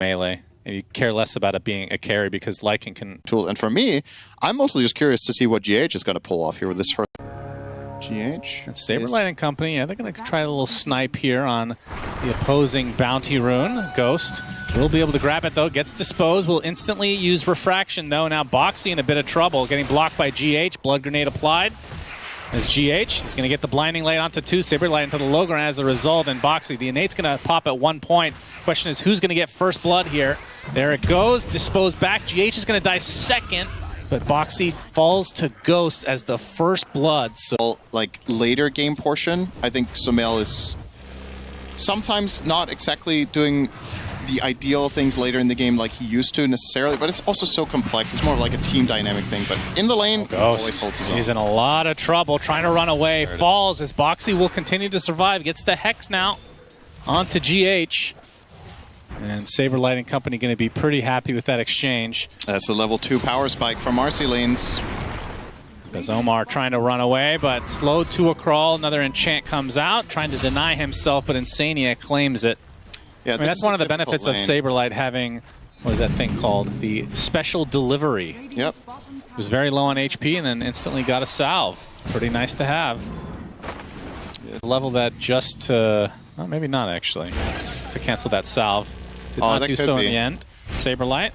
melee. And you care less about it being a carry because Lycan can... Tool. And for me, I'm mostly just curious to see what GH is going to pull off here with this first. GH. And Saberlight and company, yeah, they're going to try a little snipe here on the opposing bounty rune. Ghost will be able to grab it, though. Gets disposed. Will instantly use refraction, though. Now Boxy in a bit of trouble. Getting blocked by GH. Blood grenade applied. As GH, he's going to get the blinding light onto 2, Saberlight into the low ground as a result, and Boxy, the innate's going to pop at 1 point. Question is, who's going to get first blood here? There it goes, disposed back. GH is going to die second, but Boxy falls to Ghost as the first blood. So, like, later game portion, I think Sumail is sometimes not exactly doing the ideal things later in the game like he used to necessarily, but it's also so complex. It's more like a team dynamic thing, but in the lane, he always holds his own. He's in a lot of trouble, trying to run away, falls as Boxy will continue to survive, gets the Hex now onto GH. And Saberlight and company going to be pretty happy with that exchange. That's the level 2 power spike from RC lanes. As Omar trying to run away, but slowed to a crawl. Another enchant comes out, trying to deny himself, but Insania claims it. Yeah, I mean, that's one of the benefits of Saberlight having, what is that thing called? The special delivery. Yep. He was very low on HP and then instantly got a salve. It's pretty nice to have. Yes. Level that just to, well, maybe not actually, to cancel that salve. Did not do so in the end. Saberlight.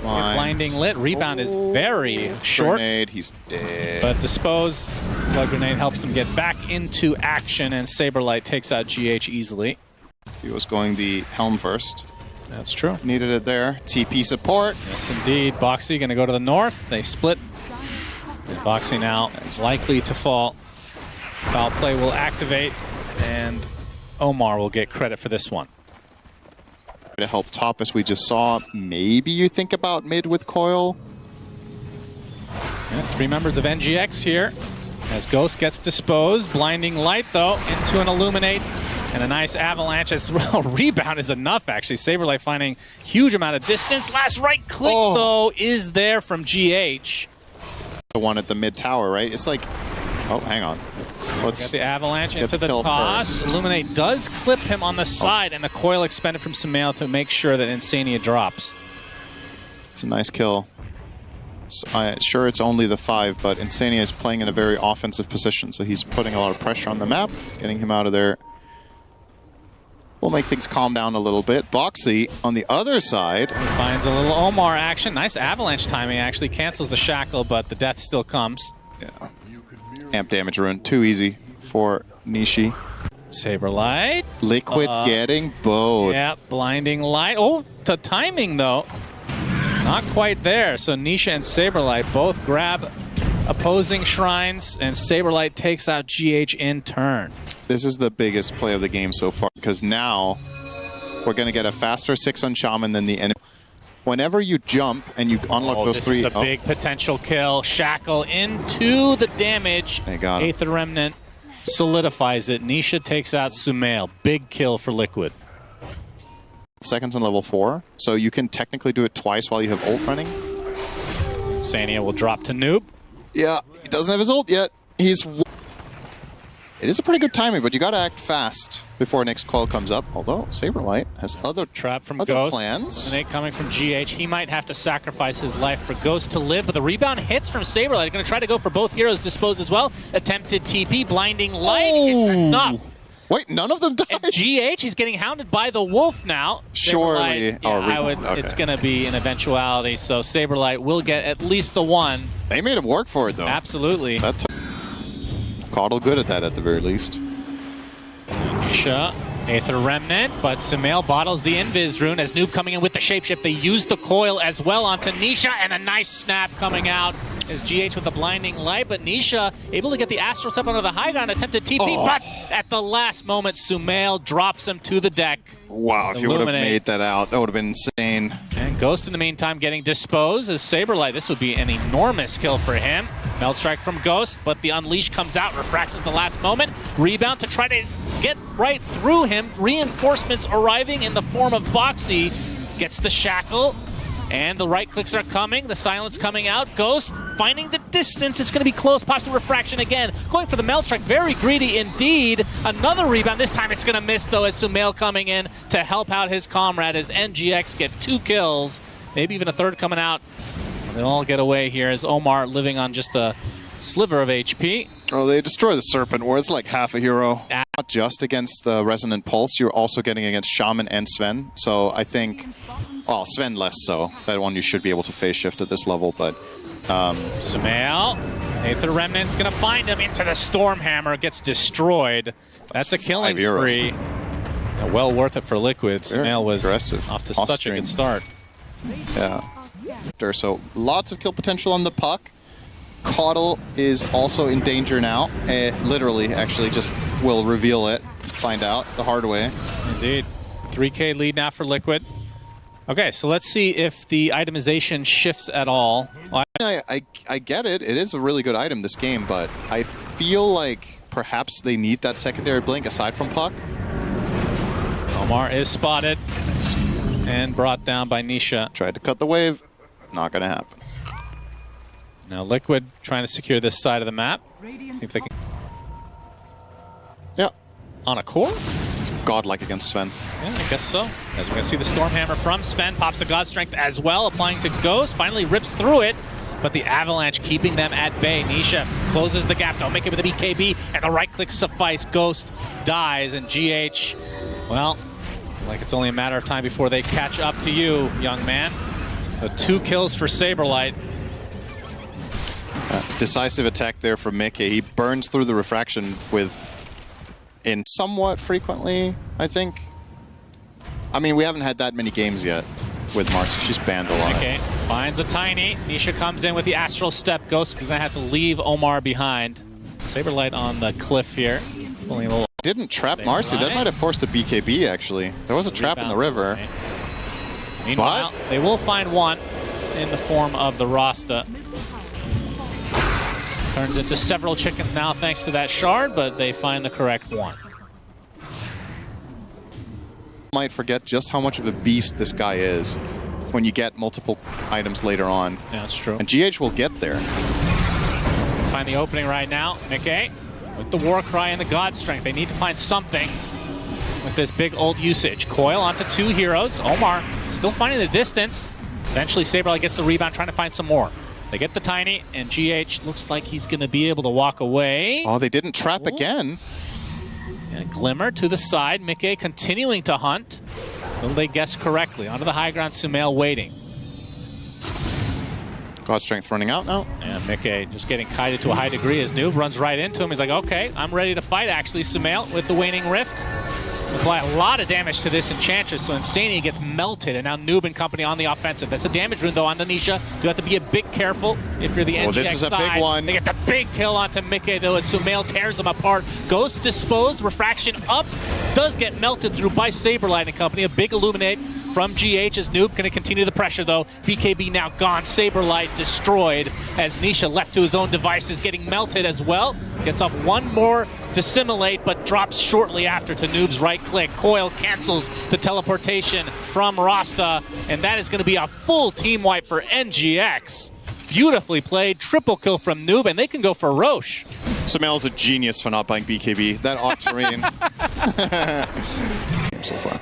Blinding lit. Rebound is very short. Grenade, he's dead. But dispose, blood grenade helps him get back into action, and Saberlight takes out GH easily. He was going the Helm first. That's true. Needed it there. TP support. Yes, indeed. Boxy going to go to the north. They split. And Boxy now is likely to fall. Foul play will activate, and Omar will get credit for this one. To help top, as we just saw. Maybe you think about mid with Coil. Yeah, 3 members of NGX here. As Ghost gets disposed. Blinding light, though, into an Illuminate. And a nice avalanche as well. Rebound is enough, actually. Saberlight finding huge amount of distance. Last right click, though, is there from GH. The one at the mid tower, right? It's like, oh, hang on. Got the avalanche into the toss. First. Illuminate does clip him on the side, and the coil expended from Sumail to make sure that Insania drops. It's a nice kill. So sure, it's only the 5, but Insania is playing in a very offensive position, so he's putting a lot of pressure on the map, getting him out of there. We'll make things calm down a little bit. Boxy on the other side finds a little Omar action. Nice avalanche timing, actually cancels the shackle, but the death still comes. Yeah. Amp damage rune, too easy for Nishi. Saberlight. Liquid getting both. Yeah, blinding light. Oh, the timing though. Not quite there. So Nisha and Saberlight both grab opposing shrines, and Saberlight takes out GH in turn. This is the biggest play of the game so far, because now we're going to get a faster 6 on Shaman than the enemy. Whenever you jump and you unlock those 3... This is a big potential kill. Shackle into the damage. They got him. Aether Remnant solidifies it. Nisha takes out Sumail. Big kill for Liquid. Seconds on level 4, so you can technically do it twice while you have ult running. Sania will drop to noob. Yeah, he doesn't have his ult yet. It is a pretty good timing, but you got to act fast before next coil comes up. Although Saberlight has other Ghost plans. Illuminate coming from GH. He might have to sacrifice his life for Ghost to live, but the rebound hits from Saberlight. Going to try to go for both heroes. Disposed as well. Attempted TP, blinding light. Oh. It's enough. Wait, none of them died. And GH, he's getting hounded by the wolf now. Surely. Yeah, it's going to be an eventuality, so Saberlight will get at least the one. They made him work for it, though. Absolutely. That's Caudle good at that, at the very least. Nisha, Aether Remnant, but Sumail bottles the Invis rune as Noob coming in with the shapeshift. They use the coil as well onto Nisha, and a nice snap coming out is GH with the blinding light, but Nisha able to get the Astral Step under the high ground, attempted TP, but at the last moment, Sumail drops him to the deck. Wow, if you would have made that out, that would have been insane. And Ghost in the meantime getting disposed as Saberlight. This would be an enormous kill for him. Melt Strike from Ghost, but the Unleash comes out, refraction at the last moment. Rebound to try to get right through him. Reinforcements arriving in the form of Boxy. Gets the shackle, And the right clicks are coming. The silence coming out. Ghost finding the distance. It's going to be close. Pops the refraction again. Going for the melt strike. Very greedy indeed. Another rebound. This time it's going to miss, though, as Sumail coming in to help out his comrade as NGX get 2 kills. Maybe even a third coming out. They'll all get away here as Omar living on just a sliver of HP. Oh, they destroy the Serpent, where it's like half a hero. Not just against the Resonant Pulse, you're also getting against Shaman and Sven. So I think, well, Sven less so. That one you should be able to phase shift at this level, but... Sumail, Aether Remnant's going to find him into the Stormhammer, gets destroyed. That's a killing spree. Yeah, well worth it for Liquid. Sumail was aggressive. Off to such a good start. Yeah. So lots of kill potential on the puck. Caudle is also in danger now. Literally, actually, just will reveal it. Find out the hard way. Indeed. 3K lead now for Liquid. Okay, so let's see if the itemization shifts at all. Well, I get it. It is a really good item, this game, but I feel like perhaps they need that secondary blink aside from puck. Omar is spotted and brought down by Nisha. Tried to cut the wave. Not going to happen. Now Liquid trying to secure this side of the map. See if they can... Yeah. On a core? It's godlike against Sven. Yeah, I guess so. As we're going to see the Stormhammer from Sven. Pops the God Strength as well, applying to Ghost. Finally rips through it. But the Avalanche keeping them at bay. Nisha closes the gap. Don't make it with the BKB. And the right click suffice. Ghost dies. And GH, well, like it's only a matter of time before they catch up to you, young man. So 2 kills for Saberlight. Decisive attack there from Mickey. He burns through the refraction in somewhat frequently, I think. I mean, we haven't had that many games yet with Marcy. She's banned a lot. Okay, finds a tiny. Nisha comes in with the Astral Step. Ghost is going to have to leave Omar behind. Saberlight on the cliff here. Didn't trap Marcy. That might have forced a BKB, actually. There was a trap in the river. Right. Meanwhile, they will find one in the form of the Rasta. Turns into several chickens now thanks to that shard, but they find the correct one. Might forget just how much of a beast this guy is when you get multiple items later on. Yeah, that's true. And GH will get there. Find the opening right now. Nikkei with the War Cry and the God Strength. They need to find something with this big old usage. Coil onto 2 heroes. Omar still finding the distance. Eventually Saberlight gets the rebound, trying to find some more. They get the tiny, and GH looks like he's going to be able to walk away. Oh, they didn't trap again. And Glimmer to the side. Mickey continuing to hunt. Will they guess correctly? Onto the high ground, Sumail waiting. God Strength running out now. And Mickey just getting kited to a high degree as Noob runs right into him. He's like, okay, I'm ready to fight, actually. Sumail with the Waning Rift. Apply a lot of damage to this Enchantress, so Insania gets melted, and now Noob and company on the offensive. That's a damage rune, though, on the Nisha. You have to be a bit careful if you're the NGX this is a side. big one. They get the big kill onto Mickey, though, as Sumail tears them apart. Ghost disposed, refraction up, does get melted through by Saberlight and company. A big illuminate from GH as Noob going to continue the pressure, though. BKB now gone. Saberlight destroyed as Nisha left to his own devices, getting melted as well. Gets off one more dissimulate, but drops shortly after to Noob's right click. Coil cancels the teleportation from Rasta, and that is going to be a full team wipe for NGX. Beautifully played. Triple kill from Noob, and they can go for Roche. Sumail's a genius for not buying BKB. That Octarine. So far.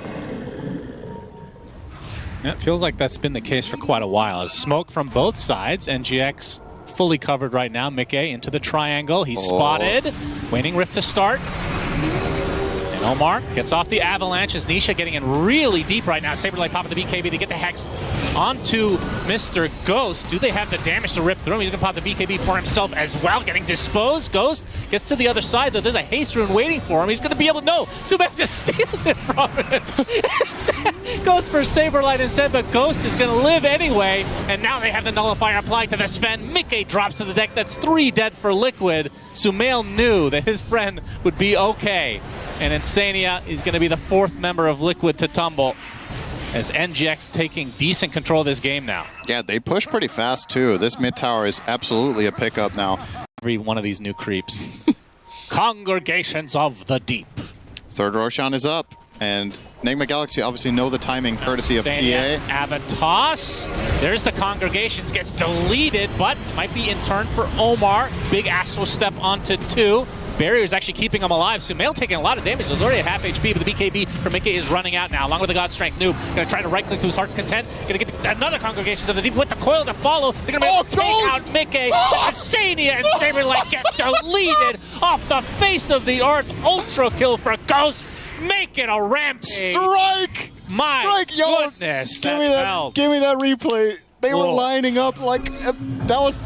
Yeah, it feels like that's been the case for quite a while. As smoke from both sides, NGX fully covered right now. Mickey into the triangle. He's spotted. Waning Rift to start. And Omar gets off the Avalanche as Nisha getting in really deep right now. Saberlight popping the BKB. They get the Hex onto Mr. Ghost. Do they have the damage to rip through him? He's going to pop the BKB for himself as well. Getting disposed. Ghost gets to the other side, though. There's a haste rune waiting for him. He's going to be able to know. Sumail just steals it from him. Goes for Saberlight instead, but Ghost is going to live anyway. And now they have the nullifier applied to the Sven. Mickey drops to the deck. That's 3 dead for Liquid. Sumail knew that his friend would be okay. And Insania is going to be the 4th member of Liquid to tumble, as NGX taking decent control of this game now. Yeah, they push pretty fast, too. This mid tower is absolutely a pickup now. Every one of these new creeps. Congregations of the Deep. 3rd Roshan is up. And NIGMA Galaxy obviously know the timing, courtesy of TA. Avatos. There's the Congregations, gets deleted, but might be in turn for Omar. Big Astral Step onto 2. Barrier is actually keeping him alive. Sumail taking a lot of damage. There's already at half HP, but the BKB for Mickey is running out now, along with the God Strength. Noob gonna try to right-click to his heart's content. Gonna get another Congregation to the deep with the coil to follow. They're gonna be able to take out Mickey. Sania and Saberlight get deleted off the face of the earth. Ultra kill for Ghost. Make it a rampage. Strike! My Strike, yo! goodness. Give me that replay. They were lining up like that was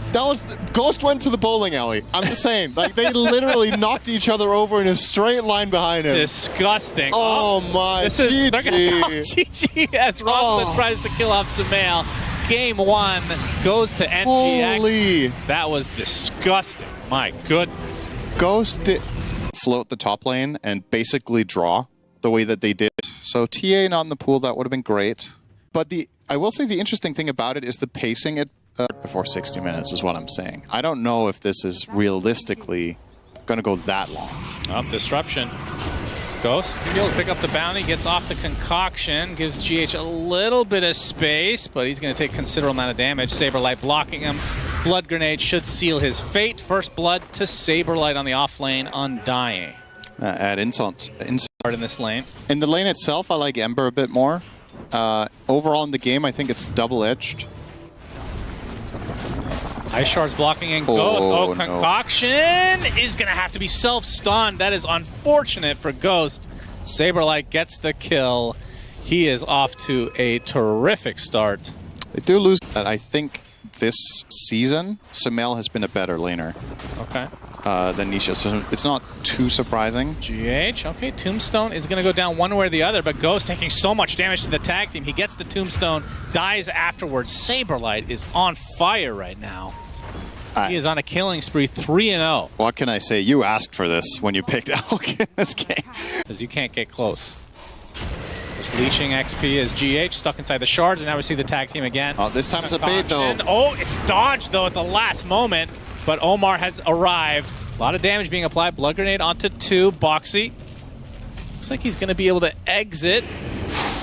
Ghost went to the bowling alley. I'm just saying, like they literally knocked each other over in a straight line behind him. Disgusting. Oh my! This is they're gonna call GG as Roslyn tries to kill off Sumail. Game 1 goes to NGX. Holy! That was disgusting. My goodness. Ghost did float the top lane and basically draw the way that they did. So TA not in the pool, that would have been great. But I will say the interesting thing about it is the pacing it before 60 minutes is what I'm saying. I don't know if this is realistically going to go that long. Disruption. Ghost can be able to pick up the bounty, gets off the concoction, gives GH a little bit of space, but he's going to take considerable amount of damage. Saberlight blocking him. Blood Grenade should seal his fate. First blood to Saberlight on the off lane, undying. Add insult in this lane. In the lane itself, I like Ember a bit more. Overall in the game, I think it's double-edged. Ice Shard's blocking in Ghost. Concoction is going to have to be self-stunned. That is unfortunate for Ghost. Saberlight gets the kill. He is off to a terrific start. They do lose. I think this season, Sumail has been a better laner. Okay. Than Nisha, so it's not too surprising. GH, okay, Tombstone is going to go down one way or the other, but Ghost taking so much damage to the tag team. He gets the Tombstone, dies afterwards. Saberlight is on fire right now. He is on a killing spree, 3-0. What can I say? You asked for this when you picked Elk in this game. Because you can't get close. Just leeching XP as GH stuck inside the shards, and now we see the tag team again. Oh, this time it's a bait, though. Oh, it's dodged, though, at the last moment. But Omar has arrived. A lot of damage being applied. Blood Grenade onto 2. Boxy. Looks like he's going to be able to exit.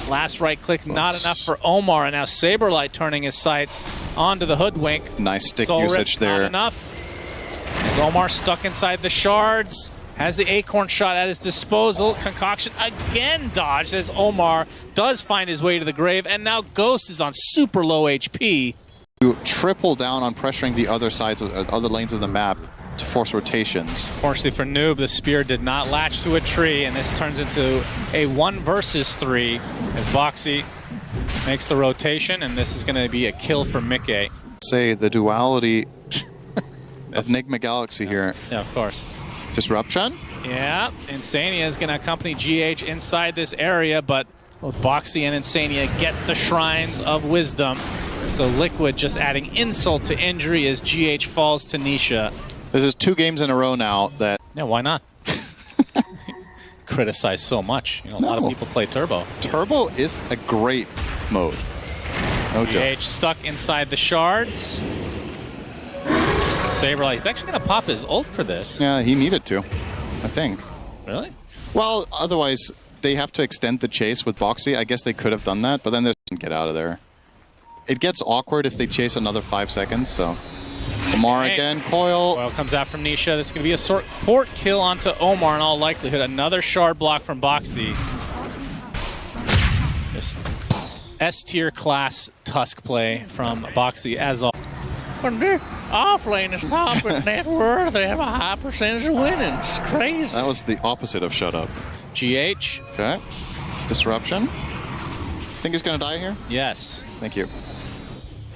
Last right click, not enough for Omar. And now Saberlight turning his sights onto the Hoodwink. Nice stick Soul usage Rip, there. Not enough. As Omar stuck inside the shards. Has the Acorn shot at his disposal. Concoction again dodged as Omar does find his way to the grave. And now Ghost is on super low HP. You triple down on pressuring the other sides of other lanes of the map to force rotations. Fortunately for Noob, the spear did not latch to a tree, and this turns into a 1 versus 3 as Boxy makes the rotation, and this is going to be a kill for Mickey. Say the duality of NIGMA Galaxy here. Yeah, of course. Disruption? Yeah, Insania is going to accompany GH inside this area, but both Boxy and Insania get the Shrines of Wisdom. So Liquid just adding insult to injury as GH falls to Nisha. This is 2 games in a row now that... Yeah, why not? Criticize so much. You know, a lot of people play Turbo. Turbo is a great mode. No joke. GH stuck inside the shards. Saberlight, he's actually going to pop his ult for this. Yeah, he needed to, I think. Really? Well, otherwise, they have to extend the chase with Boxy. I guess they could have done that, but then they just get out of there. It gets awkward if they chase another 5 seconds, so... Omar again, coil. Coil comes out from Nisha. This is going to be a support kill onto Omar in all likelihood. Another shard block from Boxy. Just S-tier class Tusk play from Boxy as all. When their off-lane is top in net worth, they have a high percentage of winning. It's crazy. That was the opposite of shut up. GH. Okay. Disruption. Think he's going to die here? Yes. Thank you.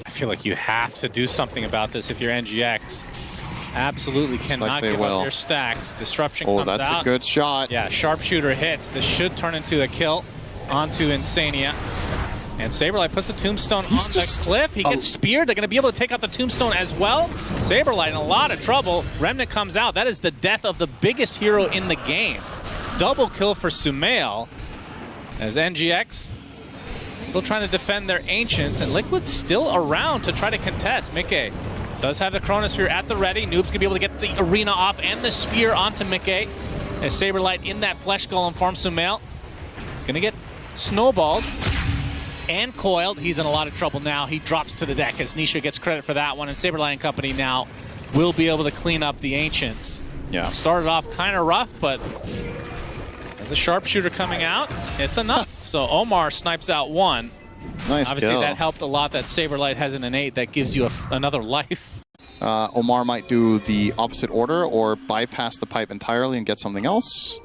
I feel like you have to do something about this if you're NGX. Absolutely cannot give up your stacks. Disruption comes out. Oh, that's a good shot. Yeah, Sharpshooter hits. This should turn into a kill onto Insania. And Saberlight puts the Tombstone on the cliff. He gets speared. They're going to be able to take out the Tombstone as well. Saberlight in a lot of trouble. Remnant comes out. That is the death of the biggest hero in the game. Double kill for Sumail as NGX still trying to defend their Ancients, and Liquid's still around to try to contest. Mickey does have the Chronosphere at the ready. Noob's going to be able to get the Arena off and the Spear onto Mickey. As Saberlight in that Flesh Golem form, Sumail going to get snowballed and coiled. He's in a lot of trouble now. He drops to the deck as Nisha gets credit for that one, and Saberlight and company now will be able to clean up the Ancients. Yeah. Started off kind of rough, but as a sharpshooter coming out, it's enough. So Omar snipes out one. Nice Obviously, kill. that helped a lot that Saberlight has an innate that gives you another life. Omar might do the opposite order or bypass the pipe entirely and get something else.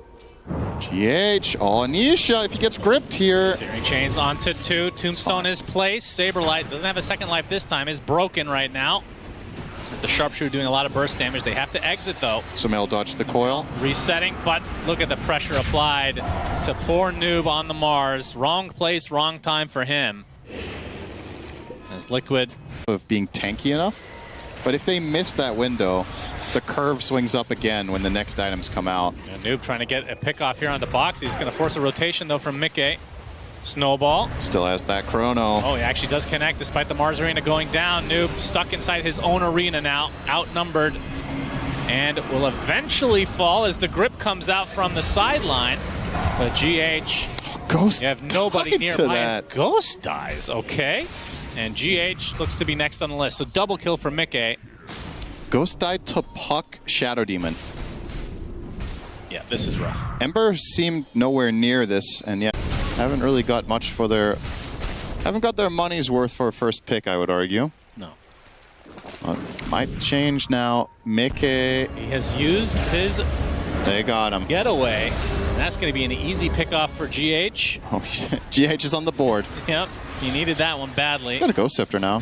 GH. Oh, Nisha, if he gets gripped here. Searing chains onto 2. Tombstone is placed. Saberlight doesn't have a second life this time. Is broken right now. It's the sharpshooter doing a lot of burst damage. They have to exit, though. Sumail dodged the coil. Resetting, but look at the pressure applied to poor Noob on the Mars. Wrong place, wrong time for him. As Liquid... Of being tanky enough. But if they miss that window, the curve swings up again when the next items come out. And Noob trying to get a pick off here on the box. He's going to force a rotation, though, from Mickey. Snowball. Still has that chrono. Oh, he actually does connect despite the Mars Arena going down. Noob stuck inside his own arena now, outnumbered, and will eventually fall as the grip comes out from the sideline. But GH, Ghost you have nobody tied nearby. to that. Ghost dies, okay. And GH looks to be next on the list. So double kill for Mickey. Ghost died to Puck Shadow Demon. Yeah, this is rough. Ember seemed nowhere near this, and yeah, haven't really got much for their... Haven't got their money's worth for a first pick, I would argue. No. Might change now. Mickey. He has used his They got him. getaway. And that's going to be an easy pickoff for GH. Oh, GH is on the board. Yep, he needed that one badly. Got a Ghost Scepter now.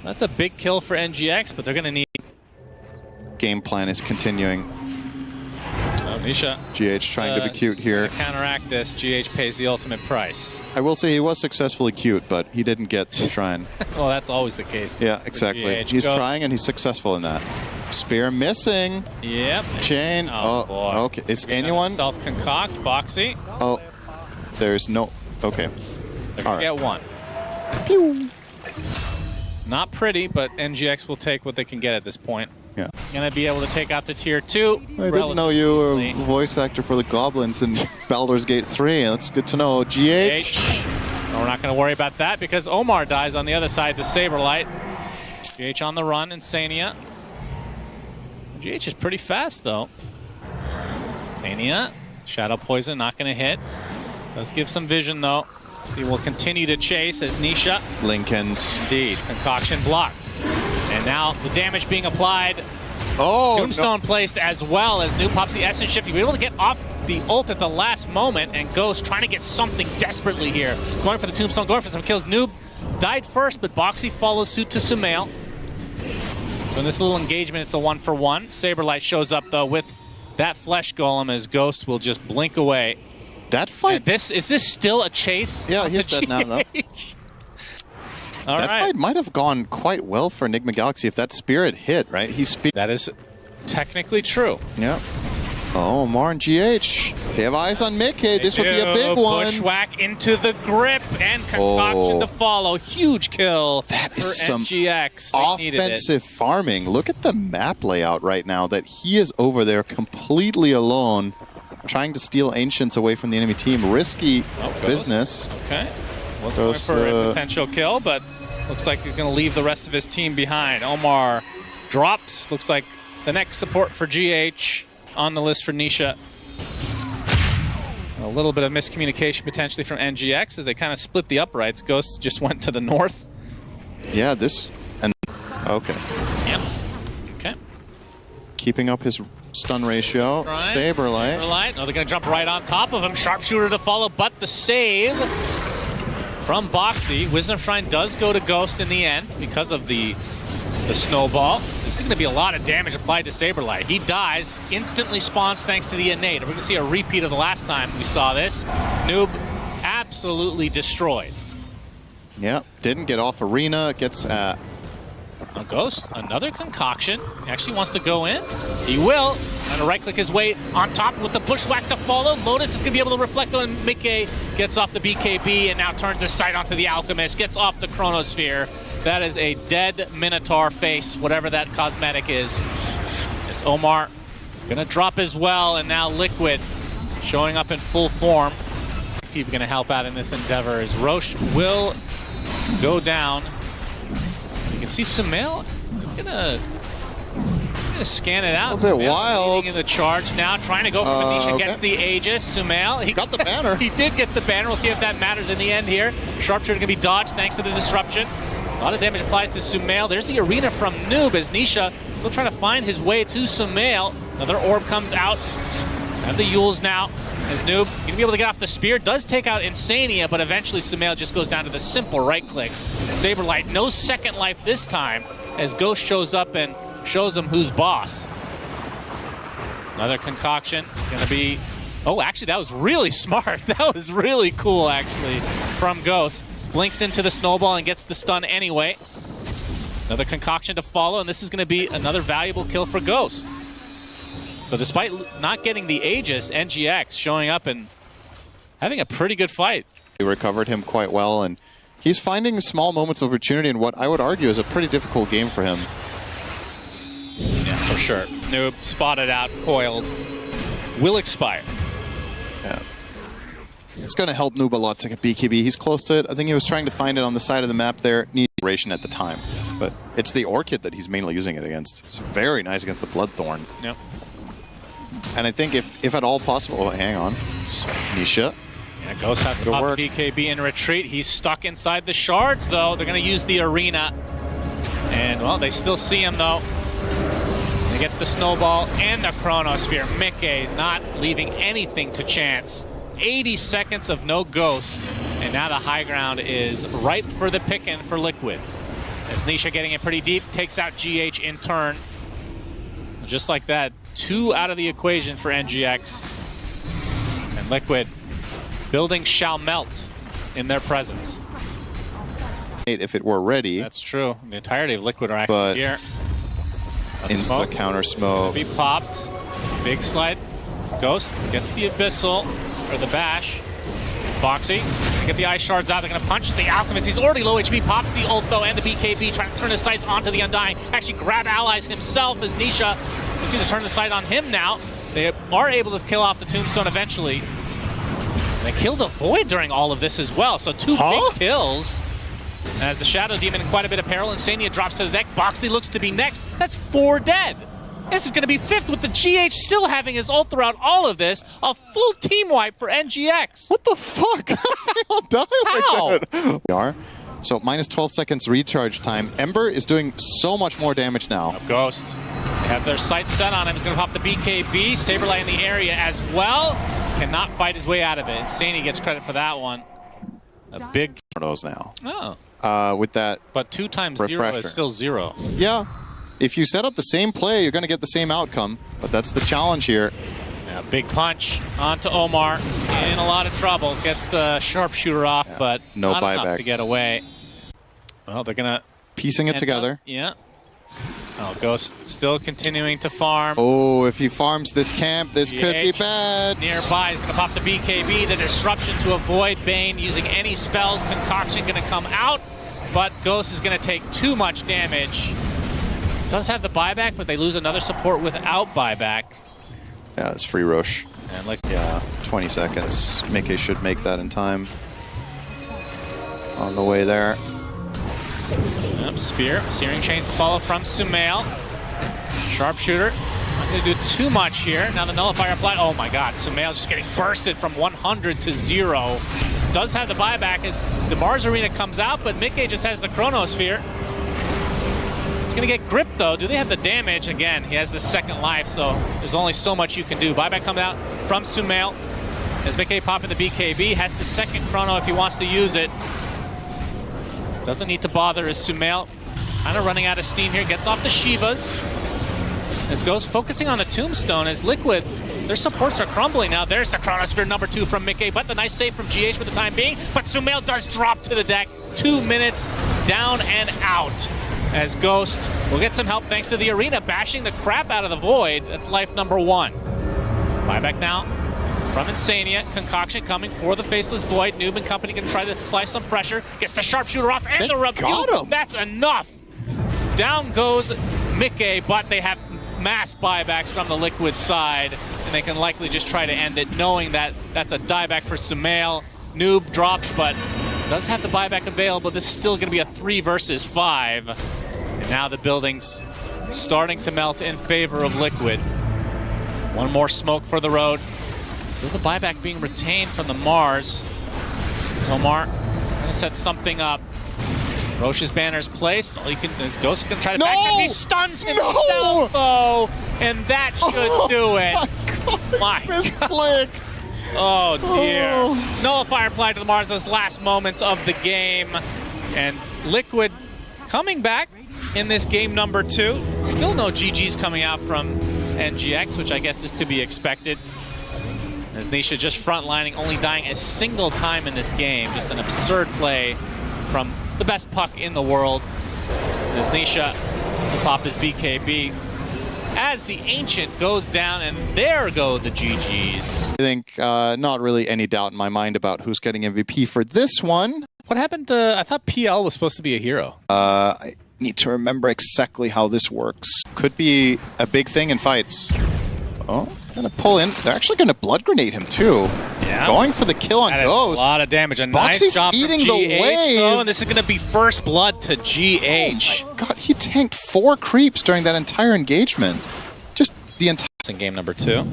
That's a big kill for NGX, but they're going to need... Game plan is continuing. Nisha. GH trying to be cute here. To counteract this, GH pays the ultimate price. I will say he was successfully cute, but he didn't get the shrine. Well, that's always the case. Yeah, exactly. He's trying and he's successful in that. Spear missing. Yep. Chain. Oh, boy. Okay. Is anyone? Self-concoct, Boxy. Oh, there's no... Okay. They're going to get one. Pew. Not pretty, but NGX will take what they can get at this point. Yeah. Going to be able to take out the tier 2. I didn't know you were a voice actor for the Goblins in Baldur's Gate 3. That's good to know. GH. No, we're not going to worry about that because Omar dies on the other side to Saberlight. GH on the run, Insania. GH is pretty fast, though. Insania. Shadow Poison, not going to hit. Does give some vision, though. He will continue to chase as Nisha. Lincoln's. Indeed. Concoction blocked. And now the damage being applied. Oh, Tombstone placed as well as Noob pops the Essence Shift. He'll be able to get off the ult at the last moment, and Ghost trying to get something desperately here. Going for the Tombstone, going for some kills. Noob died first, but Boxy follows suit to Sumail. So in this little engagement, it's a 1-for-1. Saberlight shows up, though, with that Flesh Golem as Ghost will just blink away. That fight... Is this still a chase? Yeah, he's dead now, though. That fight might have gone quite well for Enigma Galaxy if that Spirit hit, right? That is technically true. Yeah. Oh, Omar and GH. They have eyes on Mickey. This would be a big one. Bushwhack into the grip and Concoction to follow. Huge kill that is for some NGX. Offensive farming. Look at the map layout right now that he is over there completely alone, trying to steal Ancients away from the enemy team. Risky business. Okay. Was going for a potential kill, but looks like he's going to leave the rest of his team behind. Omar drops. Looks like the next support for GH on the list for Nisha. A little bit of miscommunication potentially from NGX as they kind of split the uprights. Ghost just went to the north. Yeah, this... and okay. Yep. Okay. Keeping up his stun ratio. Saberlight. No, they're going to jump right on top of him. Sharpshooter to follow, but the save from Boxy. Wisdom Shrine does go to Ghost in the end because of the snowball. This is going to be a lot of damage applied to Saberlight. He dies, instantly spawns thanks to the innate. We're going to see a repeat of the last time we saw this. Noob absolutely destroyed. Yeah, didn't get off arena. Gets a Ghost, another concoction. He actually wants to go in. He will. Trying to right-click his way on top with the Bushwhack to follow. Lotus is going to be able to reflect on Mickey. Gets off the BKB and now turns his sight onto the Alchemist. Gets off the Chronosphere. That is a dead Minotaur face, whatever that cosmetic is. As Omar going to drop as well, and now Liquid showing up in full form. Team going to help out in this endeavor as Roche will go down. You can see Sumail gonna scan it out. A little bit wild. In the charge now, trying to go for Manisha, okay. gets the Aegis. Sumail, he got the banner. He did get the banner. We'll see if that matters in the end here. Sharpshooter gonna be dodged thanks to the disruption. A lot of damage applies to Sumail. There's the arena from Noob as Nisha still trying to find his way to Sumail. Another orb comes out. Have the Yules now. As Noob gonna be able to get off the spear. Does take out Insania, but eventually Sumail just goes down to the simple right clicks. Saberlight, no second life this time as Ghost shows up and shows him who's boss. Another concoction gonna be, oh, actually that was really smart. That was really cool actually from Ghost. Blinks into the snowball and gets the stun anyway. Another concoction to follow, and this is gonna be another valuable kill for Ghost. So despite not getting the Aegis, NGX showing up and having a pretty good fight. He recovered him quite well, and he's finding small moments of opportunity in what I would argue is a pretty difficult game for him. Yeah, for sure. Noob spotted out, coiled, will expire. Yeah. It's going to help Noob a lot to get BKB. He's close to it. I think he was trying to find it on the side of the map there. Need duration at the time. But it's the Orchid that he's mainly using it against. It's very nice against the Bloodthorn. Yep. And I think if at all possible... Oh, hang on. Nisha. Yeah, Ghost has to pop BKB in retreat. He's stuck inside the shards, though. They're going to use the arena. And, well, they still see him, though. They get the snowball and the chronosphere. Mickey not leaving anything to chance. 80 seconds of no Ghost. And now the high ground is ripe for the pickin' for Liquid. As Nisha getting it pretty deep, takes out GH in turn. Just like that, 2 out of the equation for NGX. And Liquid, buildings shall melt in their presence. If it were ready. That's true. The entirety of Liquid are actually here. Insta counter smoke. Be popped. Big slide. Ghost gets the Abyssal, or the Bash. It's Boxy. Get the Ice Shards out. They're going to punch the Alchemist. He's already low HP. Pops the ult, though, and the BKB. Trying to turn his sights onto the Undying. Actually grab allies himself as Nisha looking to turn the sight on him now. They are able to kill off the Tombstone eventually. And they kill the Void during all of this as well. So 2 big kills. As the Shadow Demon in quite a bit of peril. Insania drops to the deck. Boxley looks to be next. That's 4 dead. This is going to be 5th with the GH still having his ult throughout all of this. A full team wipe for NGX. What the fuck? They all die How? like that. We are. So minus 12 seconds recharge time. Ember is doing so much more damage now. Ghost. They have their sights set on him. He's going to pop the BKB. Saberlight in the area as well. Cannot fight his way out of it. Insania gets credit for that one. A big... Those now. Oh. With that. But 2 times refresher. 0 is still 0. Yeah. If you set up the same play, you're going to get the same outcome. But that's the challenge here. Yeah, big punch onto Omar. In a lot of trouble. Gets the sharpshooter off, but no not enough buyback to get away. Well, they're going to... Piecing it together. Yeah. Oh, Ghost still continuing to farm. Oh, if he farms this camp, this could be bad. Nearby, he's going to pop the BKB, the disruption to avoid Bane using any spells. Concoction going to come out, but Ghost is going to take too much damage. Does have the buyback, but they lose another support without buyback. Yeah, it's free Roche. And like, yeah, 20 seconds. Mickey should make that in time. On the way there. Yep, spear. Searing Chains to follow from Sumail. Sharpshooter. Not going to do too much here. Now the Nullifier applied. Oh my god, Sumail's just getting bursted from 100 to 0. Does have the buyback as the Mars Arena comes out, but Mickey just has the Chronosphere. It's going to get gripped though. Do they have the damage? Again, he has the second life, so there's only so much you can do. Buyback comes out from Sumail. As Mickey popping the BKB, has the second Chrono if he wants to use it. Doesn't need to bother as Sumail kind of running out of steam here. Gets off the Shivas. As Ghost focusing on the Tombstone as Liquid, their supports are crumbling now. There's the Chronosphere number 2 from Mickey, but the nice save from GH for the time being. But Sumail does drop to the deck. 2 minutes down and out. As Ghost will get some help thanks to the arena bashing the crap out of the Void. That's life number 1. Buyback now from Insania. Concoction coming for the Faceless Void. Noob and company can try to apply some pressure. Gets the Sharpshooter off and the rebuke. That's enough. Down goes Mickey, but they have mass buybacks from the Liquid side, and they can likely just try to end it, knowing that that's a dieback for Sumail. Noob drops, but does have the buyback available. This is still going to be a 3 versus 5. And now the building's starting to melt in favor of Liquid. One more smoke for the road. Still the buyback being retained from the Mars. Omar going to set something up. Roche's banner's placed. His Ghost can try to backtrack. He stuns himself, though, and that should do it. My God. Oh, dear. Nullifier applied to the Mars in those last moments of the game. And Liquid coming back in this game number 2. Still no GGs coming out from NGX, which I guess is to be expected. As Nisha just frontlining, only dying a single time in this game. Just an absurd play from the best puck in the world. As Nisha will pop his BKB. As the Ancient goes down, and there go the GGs. I think not really any doubt in my mind about who's getting MVP for this one. What happened to, I thought PL was supposed to be a hero. I need to remember exactly how this works. Could be a big thing in fights. Oh, gonna pull in. They're actually gonna blood grenade him too. Yeah. Going for the kill on Ghost. A lot of damage. A Boxy's nice job eating from the GH, wave. though, and this is gonna be first blood to GH. Oh my God, he tanked 4 creeps during that entire engagement. Just the entire. In game number 2.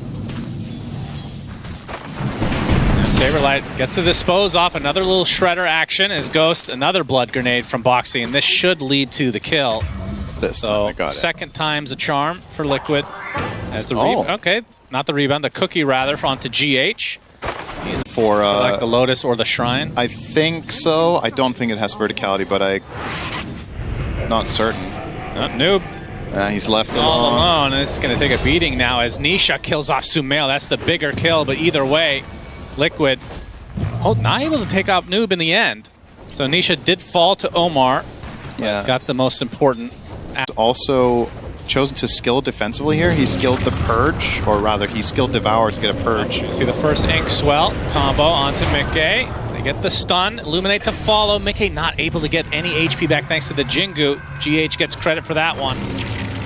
Saberlight gets to dispose off another little shredder action as Ghost, another blood grenade from Boxy, and this should lead to the kill. This time I got it. Second time's a charm for Liquid. As the okay, not the rebound, the cookie rather onto GH. For like the Lotus or the Shrine. I think so. I don't think it has verticality, but not certain. Not Noob. He's left all alone, and it's going to take a beating now as Nisha kills off Sumail. That's the bigger kill, but either way, Liquid not able to take out Noob in the end. So Nisha did fall to Omar. Yeah. Got the most important. Also chosen to skill defensively here. He skilled the Purge, or rather, he skilled Devour to get a Purge. You see the first Ink Swell combo onto Mickey. They get the stun. Illuminate to follow. Mickey not able to get any HP back thanks to the Jingu. GH gets credit for that one.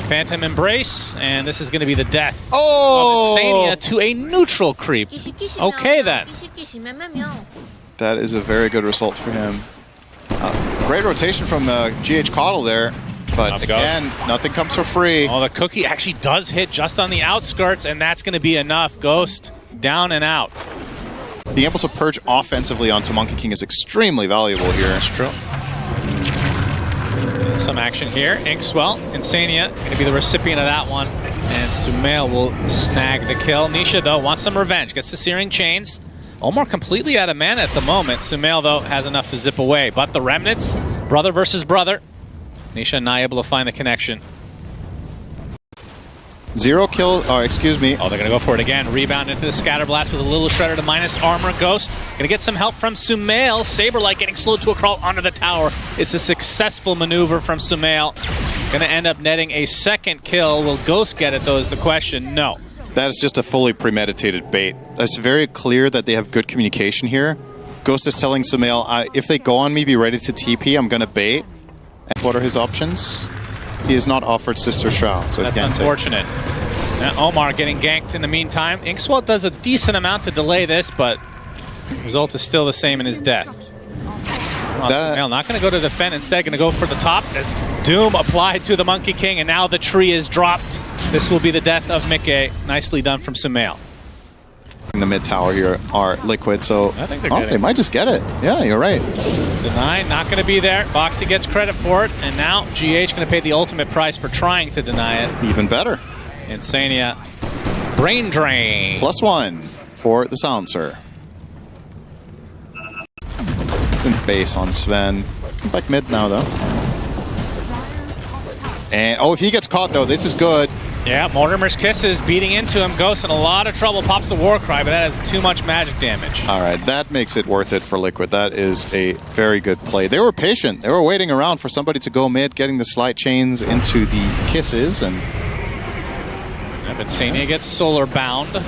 Phantom Embrace, and this is going to be the death of Insania to a neutral creep. Okay, then. That is a very good result for him. Great rotation from GH Coddle there, but again, nothing comes for free. Oh, the cookie actually does hit just on the outskirts, and that's going to be enough. Ghost down and out. Being able to purge offensively onto Monkey King is extremely valuable here. That's true. Some action here. Inkswell, Insania, going to be the recipient of that one. And Sumail will snag the kill. Nisha, though, wants some revenge. Gets the Searing Chains. Omar completely out of mana at the moment. Sumail, though, has enough to zip away. But the Remnants, brother versus brother. Nisha not able to find the connection. 0 kill, excuse me. Oh, they're going to go for it again. Rebound into the Scatter Blast with a little shredder to minus armor. Ghost going to get some help from Sumail. Saberlight getting slowed to a crawl under the tower. It's a successful maneuver from Sumail. Going to end up netting a second kill. Will Ghost get it, though, is the question? No. That is just a fully premeditated bait. It's very clear that they have good communication here. Ghost is telling Sumail, if they go on me, be ready to TP. I'm going to bait. And what are his options? He has not offered Sister Shroud, so that's unfortunate. Now Omar getting ganked in the meantime. Inkswell does a decent amount to delay this, but the result is still the same in his death. Not going to go to defend, instead going to go for the top as Doom applied to the Monkey King, and now the tree is dropped. This will be the death of Mickey. Nicely done from Sumail. The mid tower here are Liquid, so I think they might just get it. Yeah, you're right. Deny, not going to be there. Boxy gets credit for it, and now GH going to pay the ultimate price for trying to deny it. Even better. Insania, Brain Drain. +1 for the Silencer. It's in base on Sven. Come back mid now, though. And, if he gets caught, though, this is good. Yeah, Mortimer's Kisses beating into him. Ghost in a lot of trouble. Pops the Warcry, but that has too much magic damage. All right, that makes it worth it for Liquid. That is a very good play. They were patient. They were waiting around for somebody to go mid, getting the Slight Chains into the Kisses. And Insania gets Solar Bound. And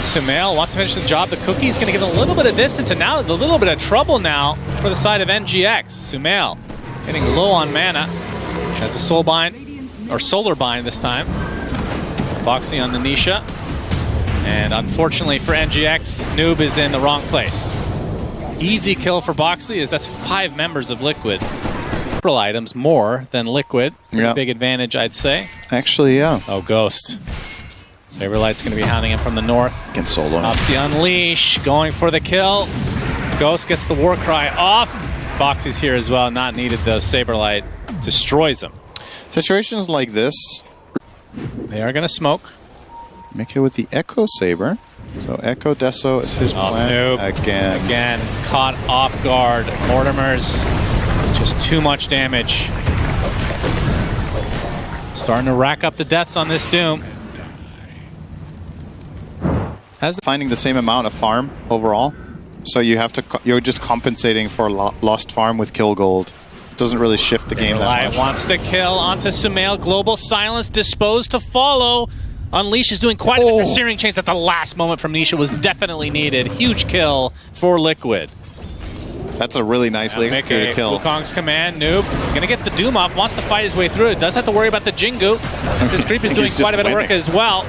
Sumail wants to finish the job. The Cookie's going to give a little bit of distance, and now a little bit of trouble now for the side of NGX. Sumail getting low on mana. Has a Soul Bind. Or Solar Bind this time. Boxy on the Nisha. And unfortunately for NGX, Noob is in the wrong place. Easy kill for Boxley, as that's 5 members of Liquid. Several items more than Liquid. Yeah. Big advantage, I'd say. Actually, yeah. Oh, Ghost. Saberlight's going to be hounding him from the north. Against solo. Opsy Unleash, going for the kill. Ghost gets the war cry off. Boxy's here as well, not needed though. Saberlight destroys him. Situations like this. They are going to smoke. Mickey with the Echo Saber. So Echo Deso is his plan Noob. Again, caught off guard. Mortimer's just too much damage. Starting to rack up the deaths on this Doom. Finding the same amount of farm overall. So you have to, you're just compensating for lost farm with kill gold. It doesn't really shift the game that much. Wants the kill onto Sumail. Global Silence disposed to follow. Unleash is doing quite a bit for Searing Chains at the last moment from Nisha was definitely needed. Huge kill for Liquid. That's a really nicely executed kill. Wukong's command, Noob. He's going to get the Doom off, wants to fight his way through it. Does have to worry about the Jingu. This creep is doing quite a bit of work as well.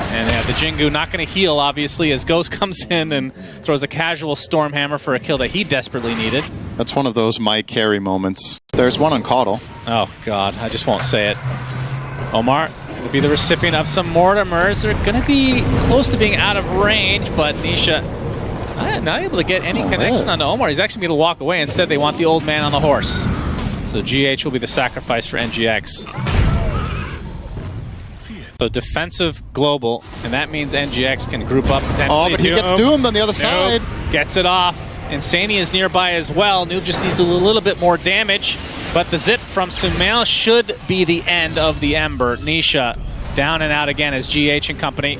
And yeah, the Jingu not going to heal, obviously, as Ghost comes in and throws a casual Stormhammer for a kill that he desperately needed. That's one of those my carry moments. There's one on Caudle. Oh, God. I just won't say it. Omar will be the recipient of some Mortimers. They're going to be close to being out of range, but Nisha not able to get any connection onto Omar. He's actually going to walk away. Instead, they want the old man on the horse. So GH will be the sacrifice for NGX. So defensive global, and that means NGX can group up potentially. Oh, but he gets doomed on the other side. Gets it off. Insania is nearby as well. Noob just needs a little bit more damage, but the zip from Sumail should be the end of the Ember. Nisha down and out again as GH and company.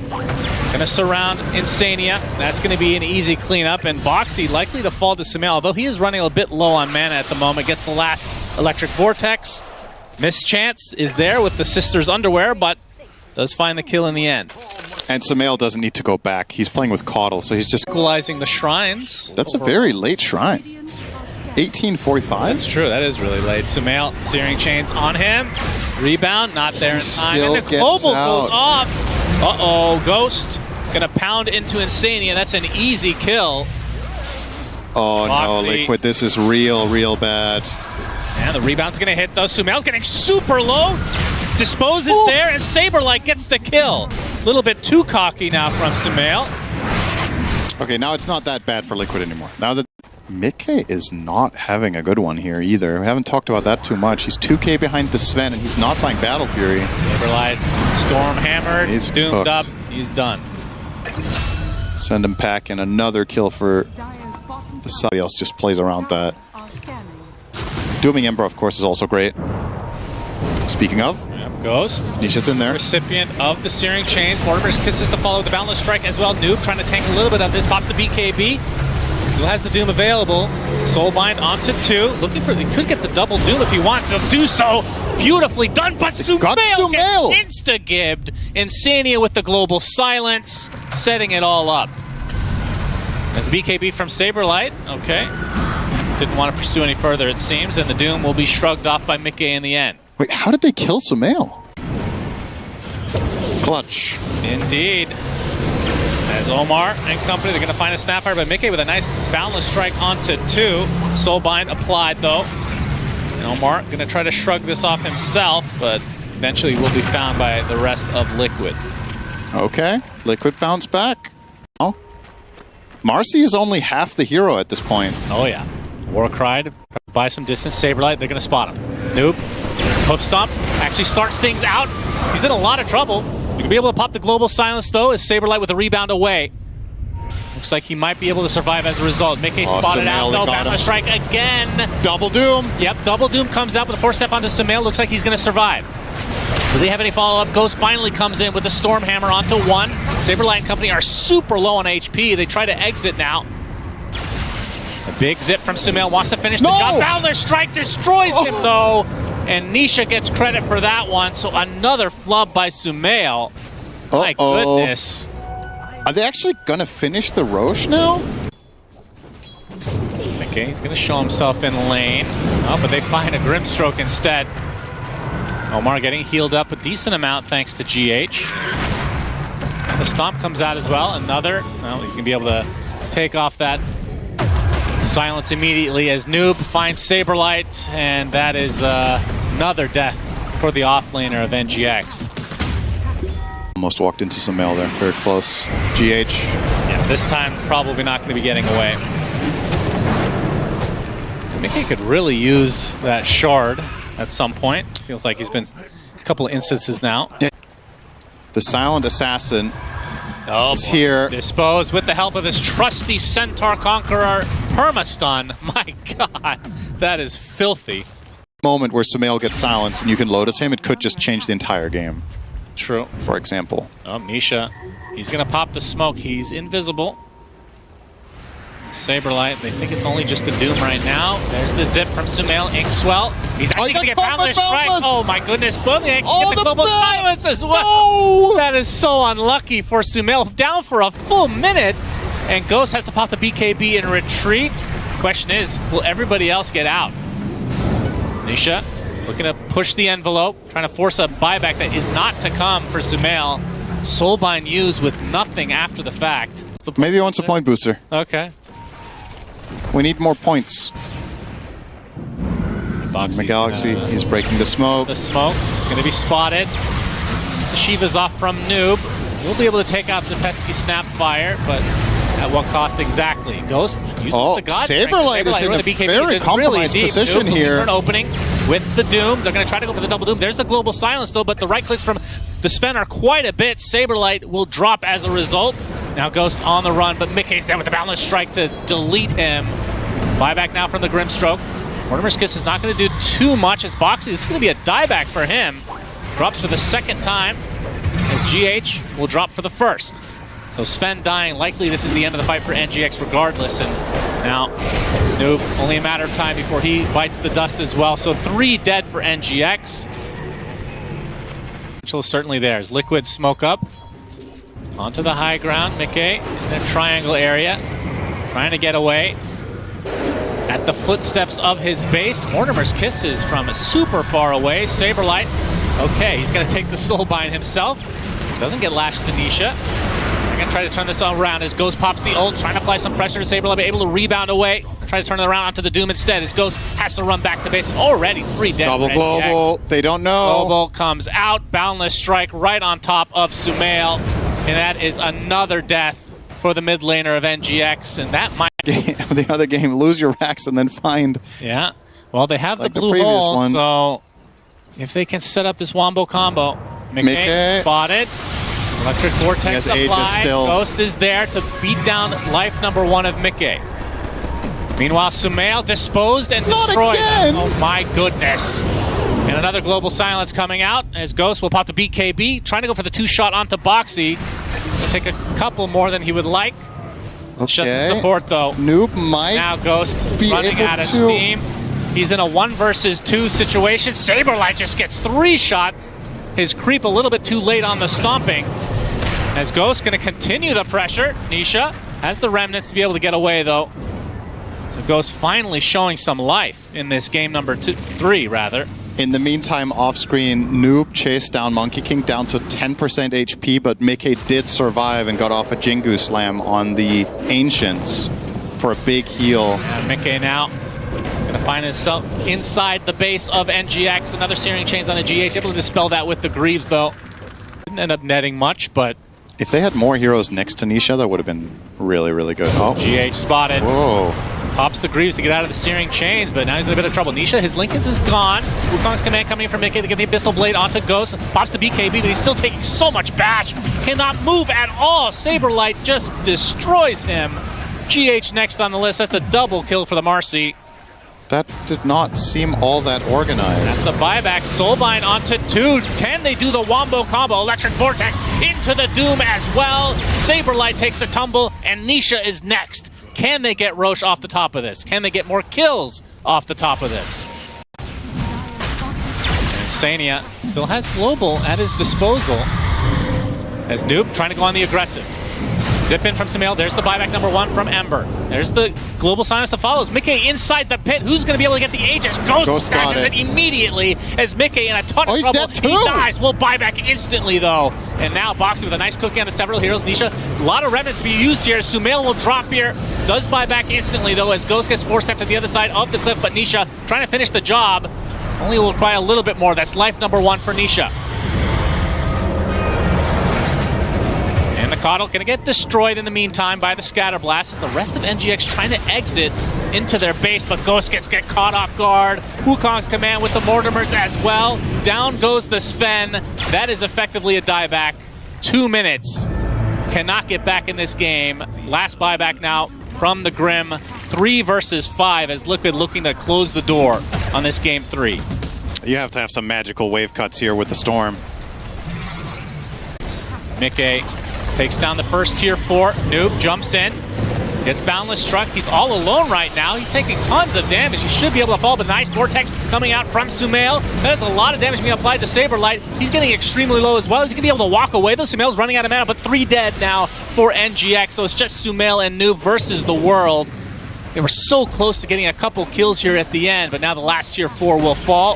Gonna surround Insania. That's gonna be an easy cleanup, and Boxy likely to fall to Sumail, although he is running a bit low on mana at the moment. Gets the last Electric Vortex. Mischance is there with the Sister's Underwear, but does find the kill in the end. And Sumail doesn't need to go back. He's playing with Caudle, so he's just equalizing the shrines. That's a very late shrine. 1845? That's true, that is really late. Sumail, Searing Chains on him. Rebound, not there in time. And the global goes off. Uh-oh, Ghost gonna pound into Insania. That's an easy kill. Oh no, Liquid, this is real bad. And the rebound's gonna hit though. Sumail's getting super low. Disposes there, and Saberlight gets the kill. A little bit too cocky now from Sumail. Okay, now it's not that bad for Liquid anymore. Now that Mickey is not having a good one here either. We haven't talked about that too much. He's 2k behind the Sven, and he's not buying Battle Fury. Saberlight, Storm hammered, he's doomed up, he's done. Send him packing another kill for the somebody else just plays around that. Dooming Ember, of course, is also great. Speaking of, Ghost. Nisha's in there. Recipient of the Searing Chains. Mortimer's Kisses to follow the Boundless Strike as well. Noob trying to tank a little bit of this. Pops the BKB. Still has the Doom available. Soulbind onto 2. Looking for, he could get the double Doom if he wants. He'll do so. Beautifully done, but Sumail gets insta-gibbed. Insania with the Global Silence, setting it all up. That's BKB from Saberlight. Okay. Didn't want to pursue any further, it seems, and the Doom will be shrugged off by Mickey in the end. Wait, how did they kill Sumail? Clutch. Indeed. As Omar and company, they're going to find a Snapfire by Mickey with a nice Boundless Strike onto 2. Soulbind applied, though. And Omar going to try to shrug this off himself, but eventually will be found by the rest of Liquid. Okay, Liquid bounce back. Oh, Marcy is only half the hero at this point. Oh, yeah. Warcry to buy some distance. Saberlight, they're going to spot him. Noob. Hoof Stomp actually starts things out. He's in a lot of trouble. You can be able to pop the Global Silence, though, as Saberlight with a rebound away. Looks like he might be able to survive as a result. Mickey spotted out, though. Boundless Strike again. Double Doom. Yep, double Doom comes out with a 4-step onto Sumail. Looks like he's going to survive. Do they have any follow-up? Ghost finally comes in with a Storm Hammer onto 1. Saberlight and company are super low on HP. They try to exit now. A big zip from Sumail. Wants to finish the job. Boundless Strike destroys him, though. And Nisha gets credit for that one. So another flub by Sumail. My goodness. Are they actually going to finish the Roche now? Okay, he's going to show himself in lane. Oh, but they find a Grimstroke instead. Omar getting healed up a decent amount thanks to GH. The stomp comes out as well. Another. Well, he's going to be able to take off that silence immediately as Noob finds Saberlight, and that is another death for the offlaner of NGX. Almost walked into some mail there. Very close. GH. Yeah, this time probably not going to be getting away. Mickey could really use that shard at some point. Feels like he's been a couple of instances now. Yeah. The silent assassin is here. Disposed with the help of his trusty Centaur Conqueror Permastun. My God, that is filthy. Moment where Sumail gets silenced and you can Lotus him, it could just change the entire game. True. For example. Oh, Nisha. He's going to pop the smoke. He's invisible. Saberlight, they think it's only just the Doom right now. There's the zip from Sumail. Inkswell. He's actually going to get Boundless Strike. Oh my goodness. Both get the global silence as well. No. That is so unlucky for Sumail. Down for a full minute. And Ghost has to pop the BKB in retreat. Question is, will everybody else get out? Nisha looking to push the envelope, trying to force a buyback that is not to come for Sumail. Soulbind used with nothing after the fact. Maybe he wants a point booster. Okay. We need more points. Boxy, Galaxy, he's breaking the smoke. The smoke is going to be spotted. The Shiva's off from Noob. We'll be able to take out the pesky Snapfire, but at what cost exactly? Ghost uses the God Saberlight is in a very compromised position here. An opening with the Doom. They're going to try to go for the double Doom. There's the global silence though, but the right clicks from the Sven are quite a bit. Saberlight will drop as a result. Now Ghost on the run, but Mickey's there with the Boundless Strike to delete him. Buyback now from the Grimstroke. Mortimer's Kiss is not going to do too much as Boxy. This is going to be a dieback for him. Drops for the second time as GH will drop for the first. So Sven dying, likely this is the end of the fight for NGX regardless. And now Noob, only a matter of time before he bites the dust as well. So 3 dead for NGX. Potential is certainly there as Liquid smoke up. Onto the high ground, Mickey in the triangle area, trying to get away. At the footsteps of his base, Mortimer's Kisses from super far away. Saberlight, okay, he's going to take the Soulbind himself. Doesn't get lashed to Nisha. They're going to try to turn this all around as Ghost pops the ult, trying to apply some pressure to Saberlight, but able to rebound away. Try to turn it around onto the Doom instead as Ghost has to run back to base. Already 3 dead. Double global, they don't know. Global comes out, Boundless Strike right on top of Sumail. And that is another death for the mid laner of NGX, and that might... the other game, lose your racks and then find... Yeah, well, they have like the blue previous hole, one. so if they can set up this wombo combo. Mickey spotted. Electric Vortex applied. Ghost is there to beat down life number 1 of Mickey. Meanwhile, Sumail disposed and destroyed. Oh my goodness. And another global silence coming out as Ghost will pop the BKB, trying to go for the 2-shot onto Boxy. It'll take a couple more than he would like. Okay. Just the support though. Noob might now Ghost be running out of steam. He's in a 1 versus 2 situation. Saberlight just gets 3-shot. His creep a little bit too late on the stomping. As Ghost going to continue the pressure. Nisha has the remnants to be able to get away though. So Ghost finally showing some life in this game number 3 rather. In the meantime, off-screen, Noob chased down Monkey King down to 10% HP, but Mickey did survive and got off a Jingu Slam on the Ancients for a big heal. Yeah, Mickey now going to find himself inside the base of NGX. Another Searing Chains on the GH, able to dispel that with the Greaves, though. Didn't end up netting much, but... If they had more heroes next to Nisha, that would have been really, really good. Oh. GH spotted. Whoa. Pops the Greaves to get out of the Searing Chains, but now he's in a bit of trouble. Nisha, his Lincoln's is gone. Wukong's command coming in from Mickey to get the Abyssal Blade onto Ghost. Pops the BKB, but he's still taking so much bash. Cannot move at all. Saberlight just destroys him. GH next on the list. That's a double kill for the Marcy. That did not seem all that organized. That's a buyback. Soulbind onto 2. 10, they do the wombo combo. Electric Vortex into the Doom as well. Saberlight takes a tumble, and Nisha is next. Can they get Roche off the top of this? Can they get more kills off the top of this? And Sania still has Global at his disposal as Noob trying to go on the aggressive. Zip in from Sumail. There's the buyback number 1 from Ember. There's the global silence that follows. Mickey inside the pit. Who's going to be able to get the Aegis? Ghost catches it immediately as Mickey in a ton of trouble. He dies. Will buy back instantly, though. And now Boxy with a nice cookie on to several heroes. Nisha, a lot of remnants to be used here. Sumail will drop here. Does buy back instantly, though, as Ghost gets 4 steps to the other side of the cliff. But Nisha trying to finish the job. Only will require a little bit more. That's life number 1 for Nisha. And the Coddle going to get destroyed in the meantime by the Scatter Blast as the rest of NGX trying to exit into their base, but Ghost get caught off guard. Wukong's command with the Mortimers as well. Down goes the Sven. That is effectively a dieback. 2 minutes. Cannot get back in this game. Last buyback now from the Grim. 3 versus 5 as Liquid looking to close the door on this game 3. You have to have some magical wave cuts here with the Storm. Mickey takes down the first tier 4. Noob jumps in. Gets Boundless struck. He's all alone right now. He's taking tons of damage. He should be able to fall, but nice Vortex coming out from Sumail. That's a lot of damage being applied to Saberlight. He's getting extremely low as well. He's going to be able to walk away, though. Sumail's running out of mana, but 3 dead now for NGX. So it's just Sumail and Noob versus the world. They were so close to getting a couple kills here at the end, but now the last tier 4 will fall.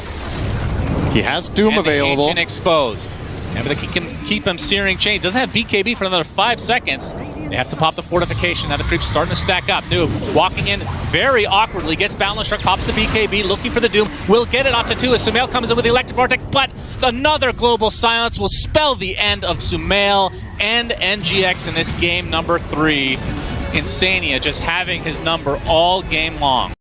He has Doom and available. The Agent exposed. Yeah, but they can keep him searing chains. Doesn't have BKB for another 5 seconds. They have to pop the fortification. Now the creep's starting to stack up. Noob walking in very awkwardly. Gets Boundless Struck, pops the BKB, looking for the Doom. Will get it off to 2 as Sumail comes in with the Electric Vortex, but another global silence will spell the end of Sumail and NGX in this game number 3. Insania just having his number all game long.